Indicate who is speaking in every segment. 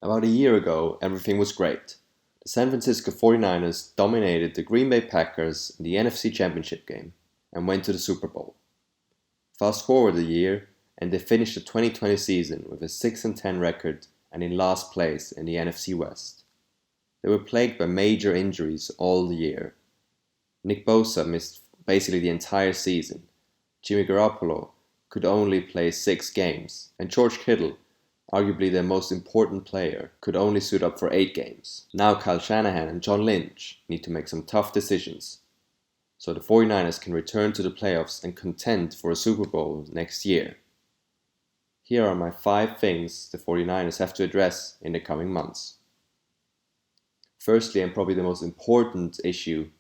Speaker 1: About a year ago, everything was great. The San Francisco 49ers dominated the Green Bay Packers in the NFC Championship game and went to the Super Bowl. Fast forward a year, and they finished the 2020 season with a 6-10 record and in last place in the NFC West. They were plagued by major injuries all year. Nick Bosa missed basically the entire season. Jimmy Garoppolo could only play 6 games, and George Kittle, arguably their most important player, could only suit up for 8 games. Now Kyle Shanahan and Jon Lynch need to make some tough decisions, so the 49ers can return to the playoffs and contend for a Super Bowl next year. Here are my 5 things the 49ers have to address in the coming months. Firstly, and probably the most important issue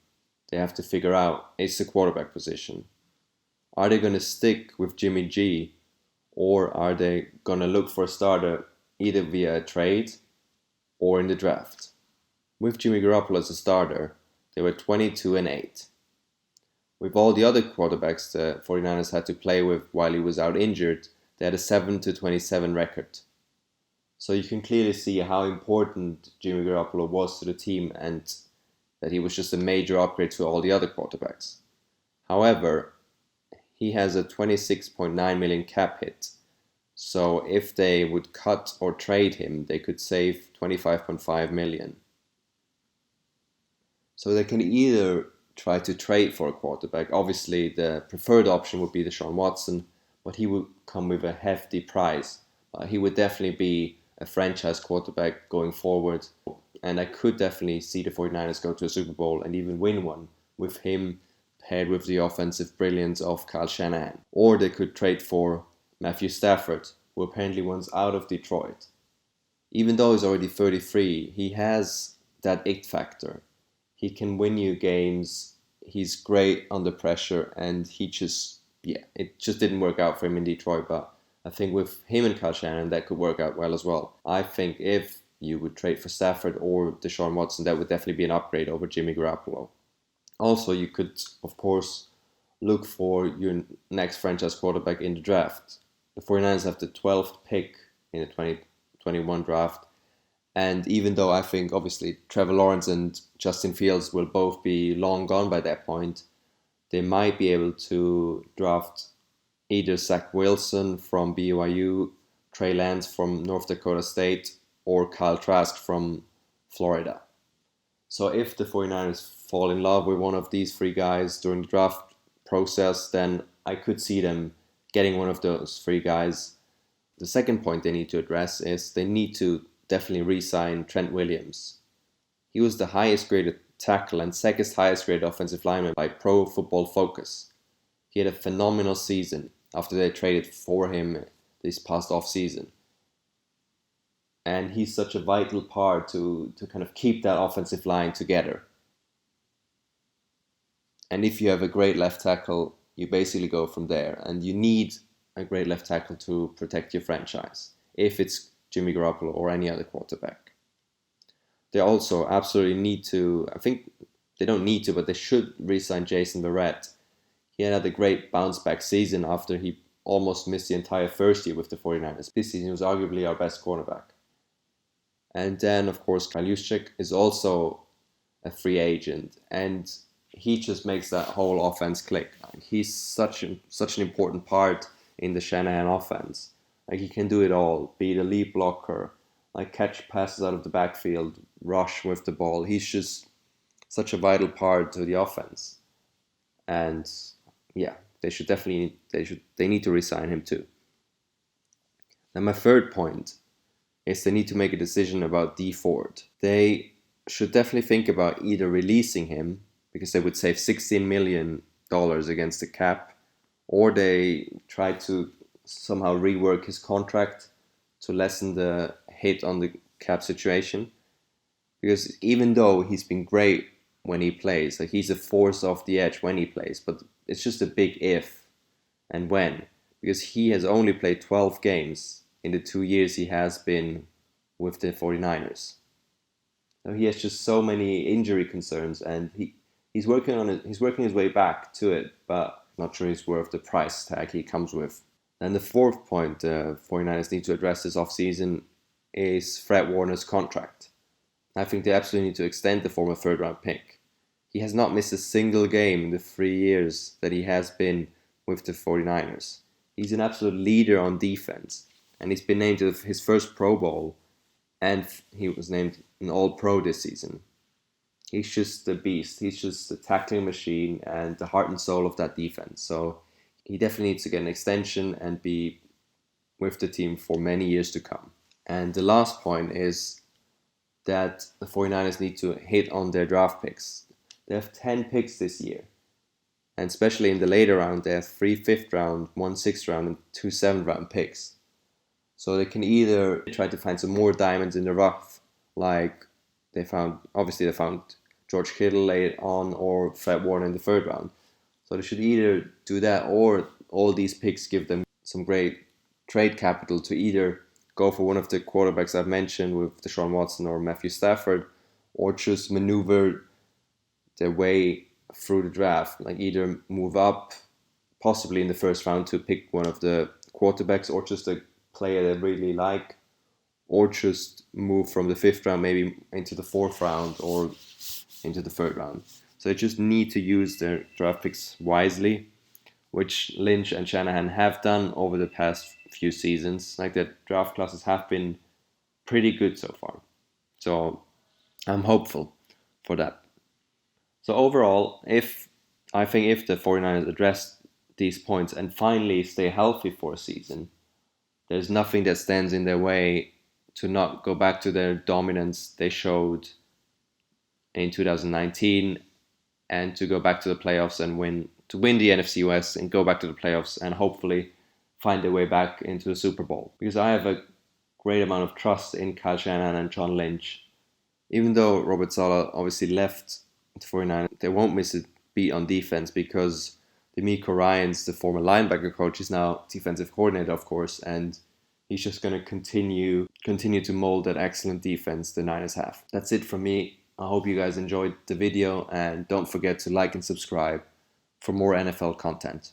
Speaker 1: they have to figure out, is the quarterback position. Are they going to stick with Jimmy G, or are they going to look for a starter either via a trade or in the draft? With Jimmy Garoppolo as a starter, they were 22-8. With all the other quarterbacks the 49ers had to play with while he was out injured, they had a 7-27 record. So you can clearly see how important Jimmy Garoppolo was to the team and that he was just a major upgrade to all the other quarterbacks. However, he has a $26.9 million cap hit. So if they would cut or trade him, they could save $25.5 million. So they can either try to trade for a quarterback. Obviously, the preferred option would be Deshaun Watson, but he would come with a hefty price. He would definitely be a franchise quarterback going forward. And I could definitely see the 49ers go to a Super Bowl and even win one with him paired with the offensive brilliance of Kyle Shanahan. Or they could trade for Matthew Stafford, who apparently wants out of Detroit. Even though he's already 33, he has that it factor. He can win you games, he's great under pressure, and it just didn't work out for him in Detroit, but I think with him and Kyle Shanahan, that could work out well as well. I think if you would trade for Stafford or Deshaun Watson, that would definitely be an upgrade over Jimmy Garoppolo. Also, you could, of course, look for your next franchise quarterback in the draft. The 49ers have the 12th pick in the 2021 draft. And even though I think, obviously, Trevor Lawrence and Justin Fields will both be long gone by that point, they might be able to draft either Zach Wilson from BYU, Trey Lance from North Dakota State, or Kyle Trask from Florida. So if the 49ers fall in love with one of these 3 guys during the draft process, then I could see them getting one of those 3 guys. The second point they need to address is they need to definitely re-sign Trent Williams. He was the highest graded tackle and second highest graded offensive lineman by Pro Football Focus. He had a phenomenal season after they traded for him this past offseason. And he's such a vital part to kind of keep that offensive line together. And if you have a great left tackle, you basically go from there. And you need a great left tackle to protect your franchise, if it's Jimmy Garoppolo or any other quarterback. They also absolutely need to, I think they don't need to, but they should re-sign Jason Verrett. He had a great bounce-back season after he almost missed the entire first year with the 49ers. This season he was arguably our best cornerback. And then, of course, Kyle Juszczyk is also a free agent, and he just makes that whole offense click. He's such an important part in the Shanahan offense. Like, he can do it all, be the lead blocker, like catch passes out of the backfield, rush with the ball. He's just such a vital part to the offense. And yeah, they need to re-sign him too. Then my third point is they need to make a decision about Dee Ford. They should definitely think about either releasing him, because they would save $16 million against the cap, or they try to somehow rework his contract to lessen the hit on the cap situation. Because even though he's been great when he plays, like he's a force off the edge when he plays, but it's just a big if and when, because he has only played 12 games in the 2 years he has been with the 49ers. So he has just so many injury concerns, and he's working his way back to it, but not sure he's worth the price tag he comes with. And the fourth point 49ers need to address this offseason is Fred Warner's contract. I think they absolutely need to extend the former third round pick. He has not missed a single game in the 3 years that he has been with the 49ers. He's an absolute leader on defense, and he's been named to his first Pro Bowl, and he was named an All-Pro this season. He's just a beast. He's just a tackling machine and the heart and soul of that defense. So he definitely needs to get an extension and be with the team for many years to come. And the last point is that the 49ers need to hit on their draft picks. They have 10 picks this year. And especially in the later round, they have 3 5th round, 1 6th round, and 2 7th round picks. So they can either try to find some more diamonds in the rough, like they found George Kittle late on or Fred Warner in the 3rd round. So they should either do that, or all these picks give them some great trade capital to either go for one of the quarterbacks I've mentioned with Deshaun Watson or Matthew Stafford, or just maneuver their way through the draft, like either move up possibly in the 1st round to pick one of the quarterbacks, or just a player they really like, or just move from the 5th round maybe into the 4th round or into the 3rd round. So they just need to use their draft picks wisely, which Lynch and Shanahan have done over the past few seasons. Like, their draft classes have been pretty good so far. So I'm hopeful for that. So overall, I think if the 49ers address these points and finally stay healthy for a season, there's nothing that stands in their way to not go back to their dominance they showed in 2019, and to go back to the playoffs and win the NFC West and go back to the playoffs and hopefully find their way back into the Super Bowl. Because I have a great amount of trust in Kyle Shanahan and Jon Lynch. Even though Robert Saleh obviously left the 49ers, they won't miss a beat on defense, because D'Amico Ryans, the former linebacker coach, is now defensive coordinator, of course, and he's just going to continue to mold that excellent defense the Niners have. That's it from me. I hope you guys enjoyed the video, and don't forget to like and subscribe for more NFL content.